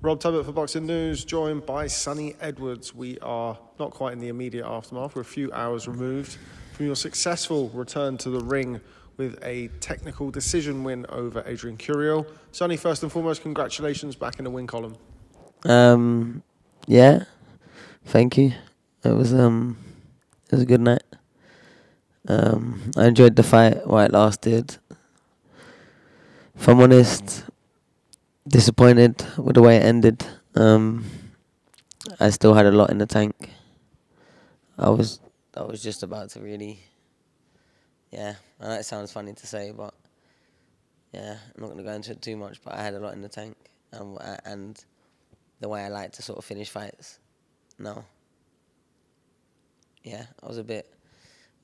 Rob Tebbutt for Boxing News, joined by Sonny Edwards. We are not quite in the immediate aftermath. We're a few hours removed from your successful return to the ring with a technical decision win over Adrian Curiel. Sonny, first and foremost, congratulations back in the win column. Yeah, thank you. It was a good night. I enjoyed the fight while it lasted. If I'm honest, disappointed with the way it ended. I still had a lot in the tank. I was just about to really, yeah. I know it sounds funny to say, but yeah, I'm not going to go into it too much. But I had a lot in the tank, and the way I like to sort of finish fights. No. Yeah, I was a bit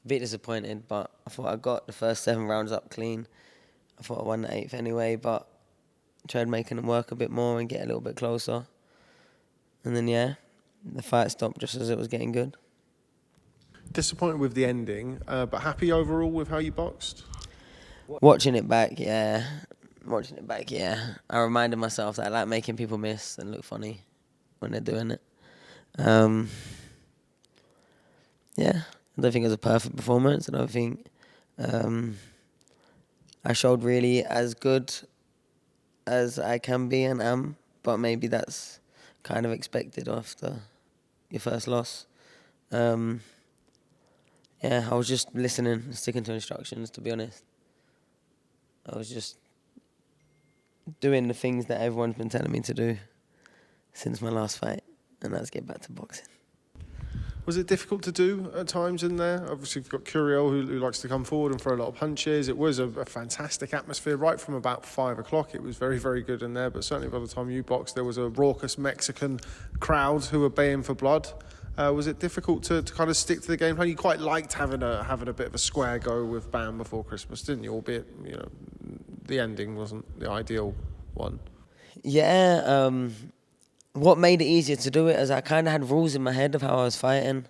disappointed, but I thought I got the first 7 rounds up clean. I thought I won the 8th anyway, but tried making them work a bit more and get a little bit closer. And then, yeah, the fight stopped just as it was getting good. Disappointed with the ending, but happy overall with how you boxed? Watching it back, yeah. I reminded myself that I like making people miss and look funny when they're doing it. Yeah, I don't think it was a perfect performance. I don't think I showed really as good as I can be and am, but maybe that's kind of expected after your first loss. Yeah, I was just listening and sticking to instructions, to be honest. I was just doing the things that everyone's been telling me to do since my last fight, and that's get back to boxing. Was it difficult to do at times in there? Obviously, you've got Curiel who likes to come forward and throw a lot of punches. It was a fantastic atmosphere right from about 5 o'clock. It was very, very good in there. But certainly by the time you boxed, there was a raucous Mexican crowd who were baying for blood. Was it difficult to kind of stick to the game plan? You quite liked having a bit of a square go with Bam before Christmas, didn't you? Albeit, the ending wasn't the ideal one. Yeah, what made it easier to do it is I kind of had rules in my head of how I was fighting.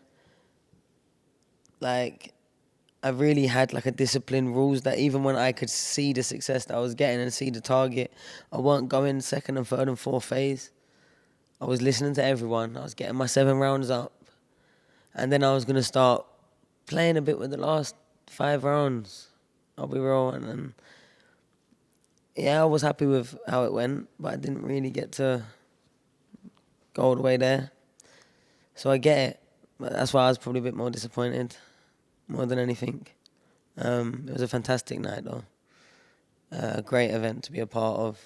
Like, I really had like a disciplined rules that even when I could see the success that I was getting and see the target, I weren't going second and third and fourth phase. I was listening to everyone. I was getting my 7 rounds up. And then I was going to start playing a bit with the last 5 rounds. I'll be real. And then, yeah, I was happy with how it went, but I didn't really get to go all the way there. So I get it. But that's why I was probably a bit more disappointed, more than anything. It was a fantastic night, though. A great event to be a part of.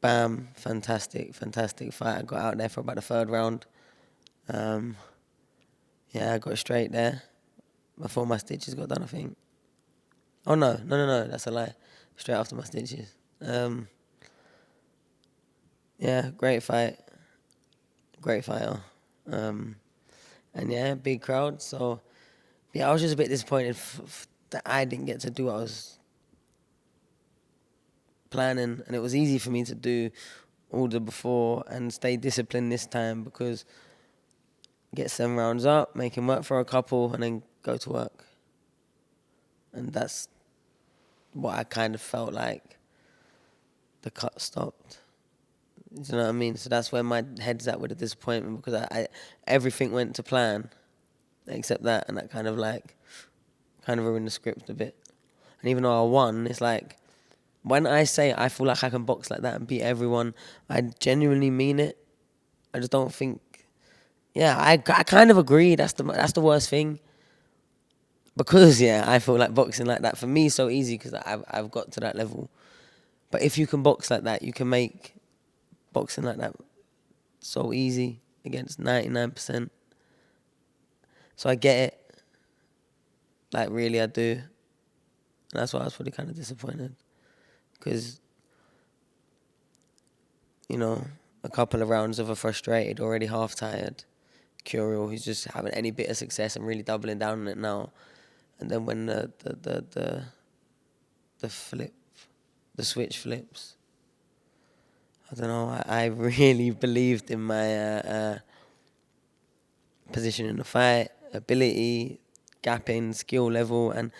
Bam, fantastic fight. I got out there for about the 3rd round. Yeah, I got straight there before my stitches got done, I think. Oh, no, that's a lie. Straight after my stitches. Yeah, great fight. Great fighter. And yeah, big crowd. So, yeah, I was just a bit disappointed that I didn't get to do what I was planning. And it was easy for me to do all the before and stay disciplined this time because get 7 rounds up, make him work for a couple, and then go to work. And that's what I kind of felt like the cut stopped. Do you know what I mean? So that's where my head's at with the disappointment because I everything went to plan except that, and that kind of ruined the script a bit. And even though I won, it's like when I say I feel like I can box like that and beat everyone, I genuinely mean it. I just don't think. Yeah, I kind of agree. That's the worst thing. Because yeah, I feel like boxing like that for me is so easy because I've got to that level. But if you can box like that, you can make boxing like that so easy against 99%. So I get it. Like really, I do. And that's why I was probably kind of disappointed. Because, a couple of rounds of a frustrated, already half tired Curiel who's just having any bit of success and really doubling down on it now. And then when the switch flips, I don't know, I really believed in my position in the fight, ability, gapping, skill level, and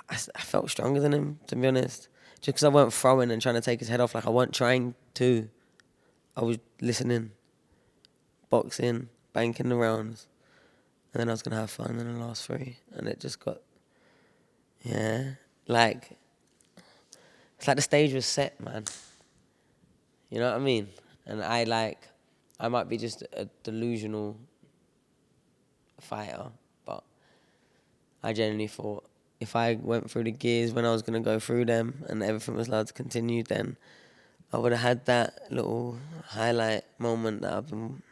I felt stronger than him, to be honest. just because I weren't throwing and trying to take his head off, like I weren't trying to. I was listening, boxing, banking the rounds, and then I was going to have fun in the last 3. And it just got, like, it's like the stage was set, man. You know what I mean? And I might be just a delusional fighter, but I genuinely thought if I went through the gears when I was going to go through them and everything was allowed to continue, then I would have had that little highlight moment that I've been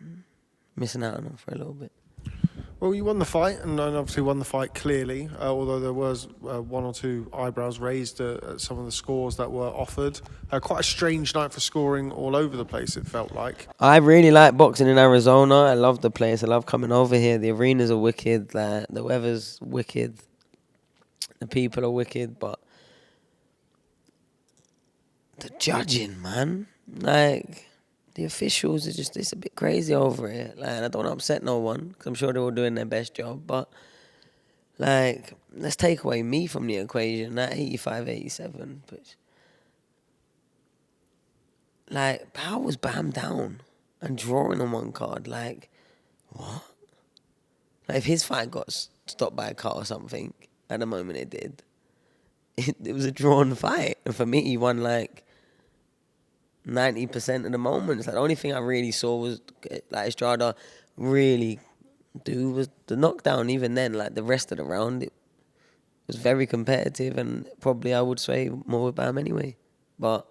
missing out on for a little bit. Well, you won the fight, and obviously won the fight clearly, although there was 1 or 2 eyebrows raised at some of the scores that were offered. Quite a strange night for scoring all over the place, it felt like. I really like boxing in Arizona. I love the place. I love coming over here. The arenas are wicked. The weather's wicked. The people are wicked, but the judging, man, like the officials are just, it's a bit crazy over here. Like, I don't want to upset no one because I'm sure they're all doing their best job, but like, let's take away me from the equation. That 85, 87, but like, Power was bam down and drawing on one card. Like, what? Like, if his fight got stopped by a car or something, at the moment it did, it was a drawn fight. And for me, he won like 90% of the moments. Like, the only thing I really saw was like Estrada really do was the knockdown. Even then, like the rest of the round, it was very competitive, and probably I would sway more with Bam anyway. But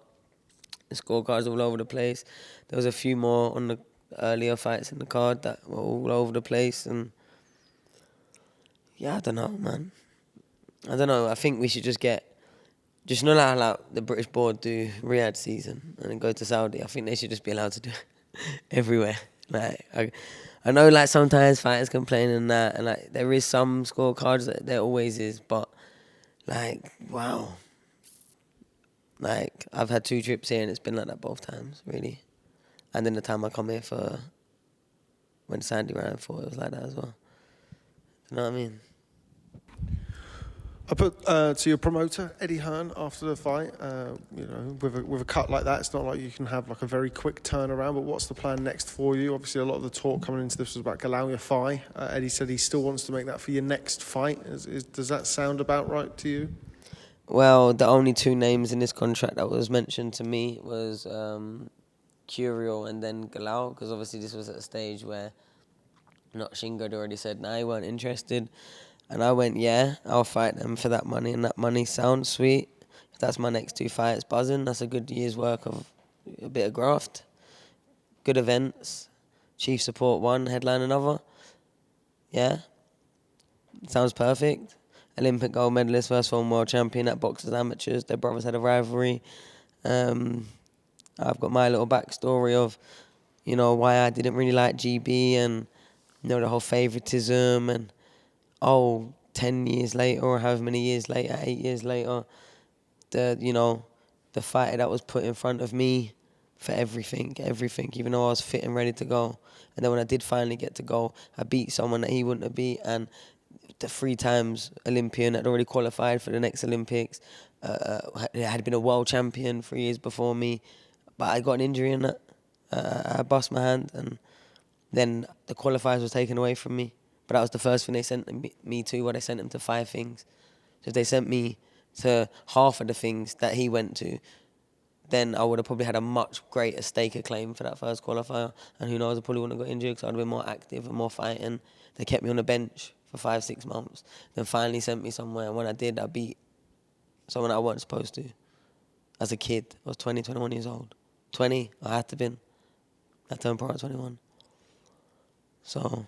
the scorecards all over the place. There was a few more on the earlier fights in the card that were all over the place, and I don't know, man. I don't know. I think we should just know how like the British board do Riyadh season and then go to Saudi. I think they should just be allowed to do it everywhere. Like, I know like sometimes fighters complain and that, and like there is some scorecards that there always is, but like, wow. Like, I've had 2 trips here and it's been like that both times, really. And then the time I come here for when Sandy ran for it was like that as well. You know what I mean? I put to your promoter, Eddie Hearn, after the fight, with a cut like that, it's not like you can have like a very quick turnaround, but what's the plan next for you? Obviously, a lot of the talk coming into this was about Galal Yafai. Eddie said he still wants to make that for your next fight. Does that sound about right to you? Well, the only 2 names in this contract that was mentioned to me was Curiel and then Galal, because obviously this was at a stage where not Shingo had already said, he weren't interested. And I went, I'll fight them for that money, and that money sounds sweet. If that's my next 2 fights, buzzing. That's a good year's work of a bit of graft. Good events. Chief support 1, headline another. Yeah. Sounds perfect. Olympic gold medalist, first former world champion at Boxers Amateurs. Their brothers had a rivalry. I've got my little backstory of, why I didn't really like GB and, the whole favoritism and, 10 years later or however many years later, 8 years later, the fighter that was put in front of me for everything, even though I was fit and ready to go. And then when I did finally get to go, I beat someone that he wouldn't have beat, and the 3 times Olympian that had already qualified for the next Olympics, had been a world champion 3 years before me, but I got an injury in that. I bust my hand, and then the qualifiers was taken away from me. But that was the first thing they sent me to, where they sent him to 5 things. So if they sent me to half of the things that he went to, then I would have probably had a much greater stake of claim for that first qualifier. And who knows, I probably wouldn't have got injured because I'd have been more active and more fighting. They kept me on the bench for 5-6 months. Then finally sent me somewhere. And when I did, I beat someone I wasn't supposed to. As a kid, I was 20, 21 years old. 20, I had to been. I turned pro at 21. So,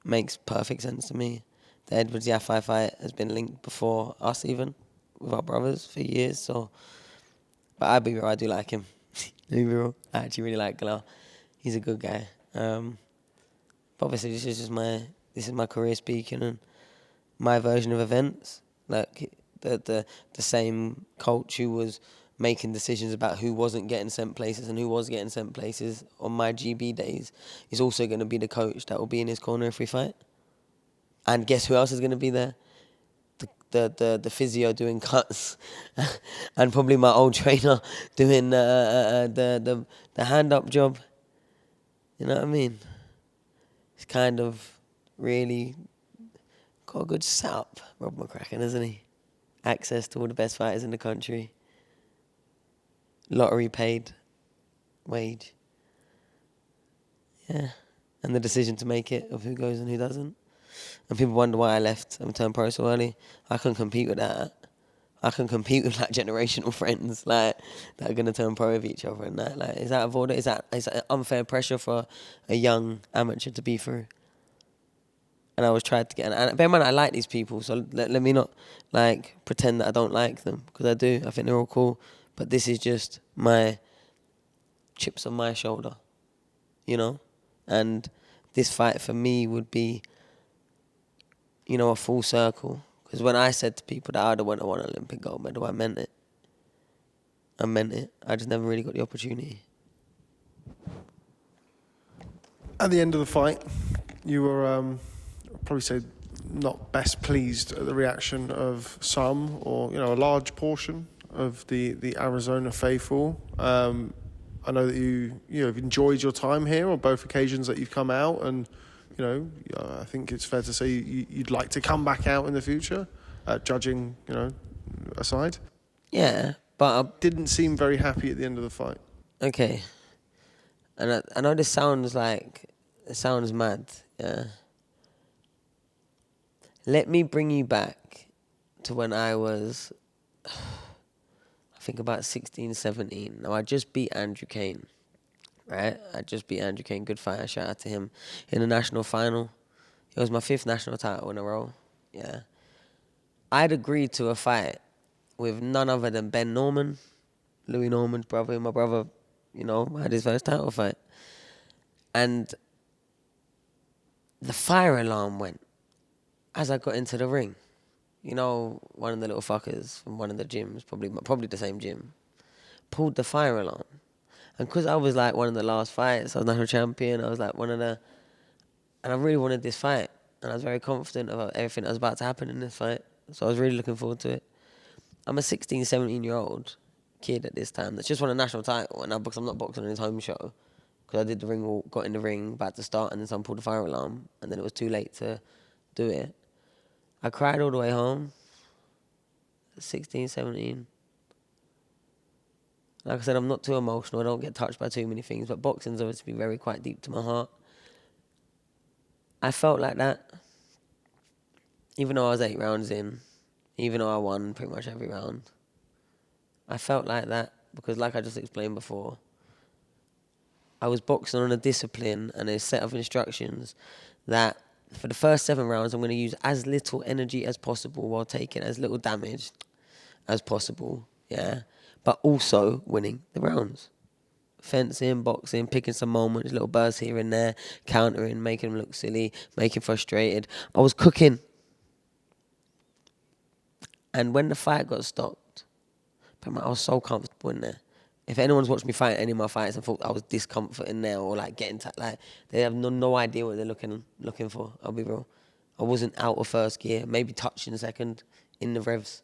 makes perfect sense to me. The Edwards Yafai fight has been linked before us even, with our brothers for years. So, but I'll be real, I do like him. I'll be real, I actually really like Galal. He's a good guy. But obviously this is my career speaking and my version of events. Like the same coach who was making decisions about who wasn't getting sent places and who was getting sent places on my GB days is also going to be the coach that will be in his corner if we fight. And guess who else is going to be there? the physio doing cuts, and probably my old trainer doing the hand up job. You know what I mean? He's kind of really got a good setup, Rob McCracken, hasn't he? Access to all the best fighters in the country. Lottery paid wage. Yeah. And the decision to make it of who goes and who doesn't. And people wonder why I left and turned pro so early. I couldn't compete with that. I can compete with like generational friends like that are gonna turn pro with each other and that. Like, is that of order? Is that unfair pressure for a young amateur to be through? And I was trying to get, and bear in mind I like these people, so let me not like pretend that I don't like them, because I do. I think they're all cool, but this is just my chips on my shoulder, you know. And this fight for me would be, you know, a full circle. Because when I said to people that I'd have won an Olympic gold medal, I meant it. I meant it. I just never really got the opportunity. At the end of the fight, you were probably say not best pleased at the reaction of some, or you know, a large portion of the Arizona faithful. I know that you've enjoyed your time here on both occasions that you've come out, and you know, I think it's fair to say you'd like to come back out in the future, judging, you know, aside. Yeah, but I didn't seem very happy at the end of the fight. Okay, and I know this sounds mad. Yeah. Let me bring you back to when I was, I think about 16, 17. Now, I just beat Andrew Kane, right? I just beat Andrew Kane. Good fighter. Shout out to him. In the national final. It was my 5th national title in a row. Yeah. I'd agreed to a fight with none other than Ben Norman, Louis Norman's brother. My brother, you know, had his first title fight. And the fire alarm went as I got into the ring. You know, one of the little fuckers from one of the gyms, probably the same gym, pulled the fire alarm. And because I was like one of the last fights, I was national champion, I was like and I really wanted this fight. And I was very confident about everything that was about to happen in this fight. So I was really looking forward to it. I'm a 16, 17-year-old kid at this time that's just won a national title, and because I'm not boxing on his home show, because I did the ring walk, got in the ring, about to start, and then someone pulled the fire alarm, and then it was too late to do it. I cried all the way home, 16, 17. Like I said, I'm not too emotional. I don't get touched by too many things, but boxing's obviously very quite deep to my heart. I felt like that, even though I was 8 rounds in, even though I won pretty much every round. I felt like that because, like I just explained before, I was boxing on a discipline and a set of instructions that for the first 7 rounds, I'm going to use as little energy as possible while taking as little damage as possible, yeah? But also winning the rounds. Fencing, boxing, picking some moments, little bursts here and there, countering, making them look silly, making frustrated. I was cooking. And when the fight got stopped, I was so comfortable in there. If anyone's watched me fight any of my fights and thought I was discomfort in there or like getting like they have no idea what they're looking for. I'll be real. I wasn't out of first gear, maybe touching second in the revs.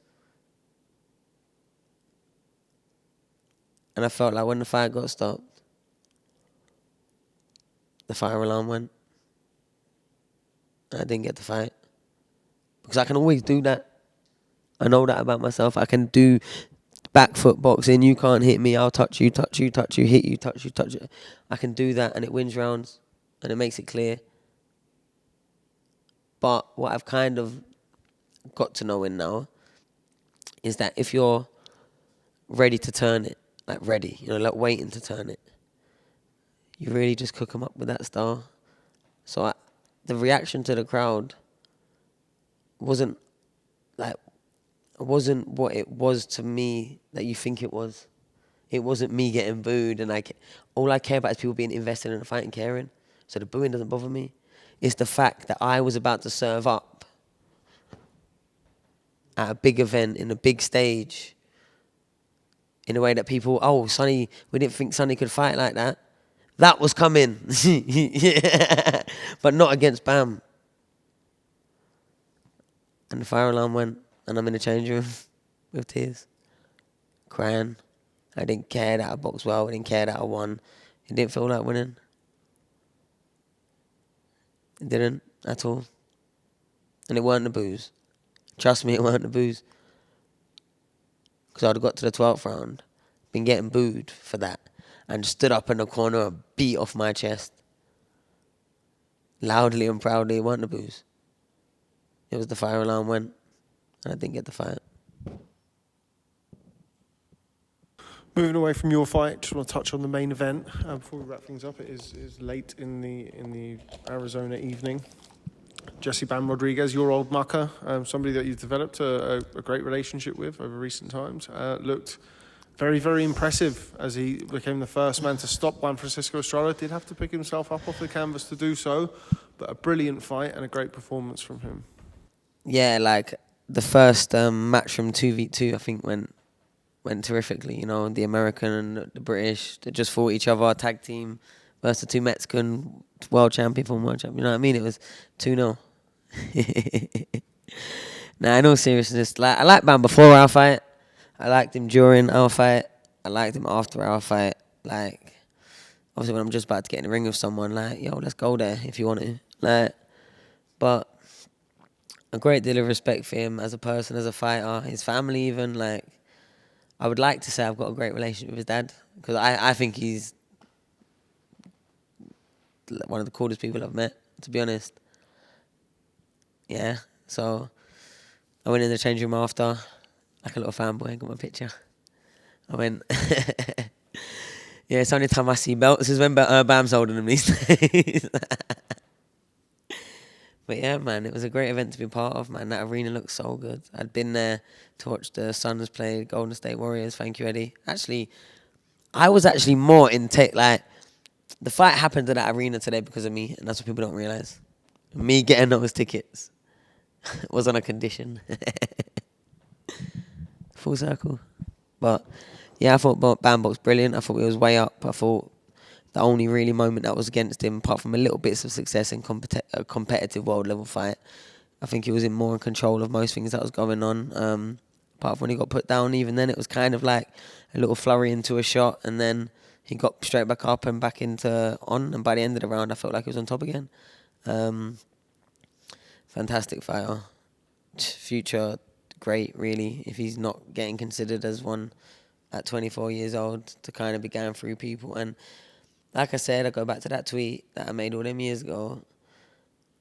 And I felt like when the fight got stopped, the fire alarm went. And I didn't get to fight. Because I can always do that. I know that about myself. I can do back foot boxing. You can't hit me. I'll touch you, hit you, touch you. I can do that and it wins rounds and it makes it clear. But what I've kind of got to know in now is that if you're ready to turn it, like ready, you know, like waiting to turn it, you really just cook them up with that style. So the reaction to the crowd wasn't what it was to me that you think it was. It wasn't me getting booed, and all I care about is people being invested in the fight and caring. So the booing doesn't bother me. It's the fact that I was about to serve up at a big event, in a big stage, in a way that people, Sonny, we didn't think Sonny could fight like that. That was coming. Yeah. But not against Bam. And the fire alarm went. and I'm in the changing room with tears, crying. I didn't care that I boxed well. I didn't care that I won. It didn't feel like winning. It didn't at all. And it weren't the booze. Trust me, it weren't the booze. Because I'd got to the 12th round, been getting booed for that, and stood up in the corner and beat off my chest. Loudly and proudly, it weren't the booze. It was the fire alarm went, and I didn't get the fight. Moving away from your fight, just want to touch on the main event before we wrap things up. It is late in the Arizona evening. Jesse Bam Rodriguez, your old mucker, somebody that you've developed a great relationship with over recent times, looked very, very impressive as he became the first man to stop Juan Francisco Estrada. Did have to pick himself up off the canvas to do so, but a brilliant fight and a great performance from him. Yeah, like the first match from 2v2, I think went terrifically. You know, the American and the British, they just fought each other, tag team versus the two Mexican world champion from world champion. You know what I mean? It was 2-0. Nah, in all seriousness, like I liked Bam before our fight. I liked him during our fight. I liked him after our fight. Like, obviously when I'm just about to get in the ring with someone, like, yo, let's go there if you want to. Like, but a great deal of respect for him as a person, as a fighter, his family even. Like, I would like to say I've got a great relationship with his dad because I think he's one of the coolest people I've met, to be honest. Yeah, so I went in the changing room after, like a little fanboy, got my picture. I went, yeah, it's the only time I see belts is when Bam's holding them these days. But yeah, man, it was a great event to be part of, man. That arena looked so good. I'd been there to watch the Suns play Golden State Warriors. Thank you, Eddie. Actually, I was actually more in like, the fight happened at that arena today because of me, and that's what people don't realize. Me getting those tickets was on a condition. Full circle. But yeah, I thought Bam boxed brilliant. I thought he was way up. I thought the only really moment that was against him, apart from a little bits of success in a competitive world level fight, I think he was more in control of most things that was going on. Apart from when he got put down, even then it was kind of like a little flurry into a shot, and then he got straight back up and back into on. And by the end of the round, I felt like he was on top again. Fantastic fighter. Future great, really, if he's not getting considered as one at 24 years old to kind of be going through people. And like I said, I go back to that tweet that I made all them years ago.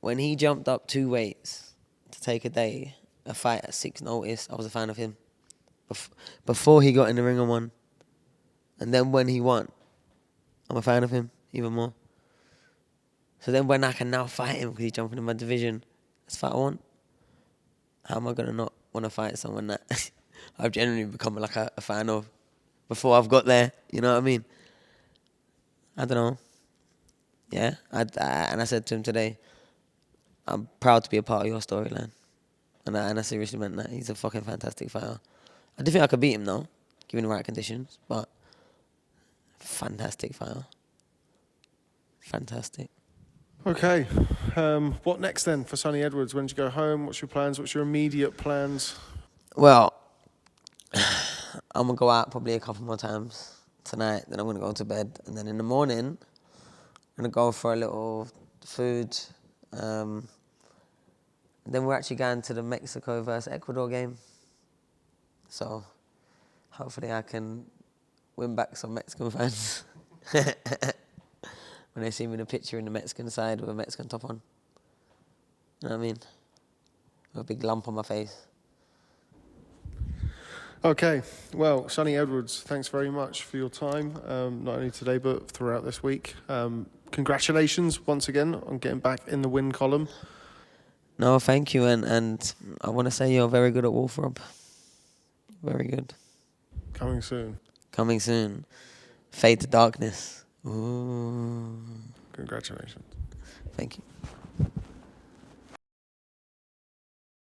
When he jumped up 2 weights to take a fight at 6 notice, I was a fan of him. Before he got in the ring and won. And then when he won, I'm a fan of him even more. So then when I can now fight him because he's jumping in my division, that's the fight I want. How am I going to not want to fight someone that I've genuinely become like a fan of before I've got there? You know what I mean? I don't know. Yeah, and I said to him today, I'm proud to be a part of your storyline. And I seriously meant that. He's a fucking fantastic fighter. I do think I could beat him though, given the right conditions, but fantastic fighter. Fantastic. Okay, what next then for Sonny Edwards? When do you go home? What's your plans? What's your immediate plans? Well, I'm going to go out probably a couple more times tonight, then I'm going to go to bed, and then in the morning, I'm going to go for a little food. Then we're actually going to the Mexico versus Ecuador game. So hopefully I can win back some Mexican fans when they see me in a picture in the Mexican side with a Mexican top on. You know what I mean? With a big lump on my face. Okay, well, Sonny Edwards, thanks very much for your time, not only today but throughout this week. Congratulations once again on getting back in the win column. No, thank you, and I want to say you're very good at Wolf Rob. Very good. Coming soon. Coming soon. Fade to Darkness. Ooh. Congratulations. Thank you.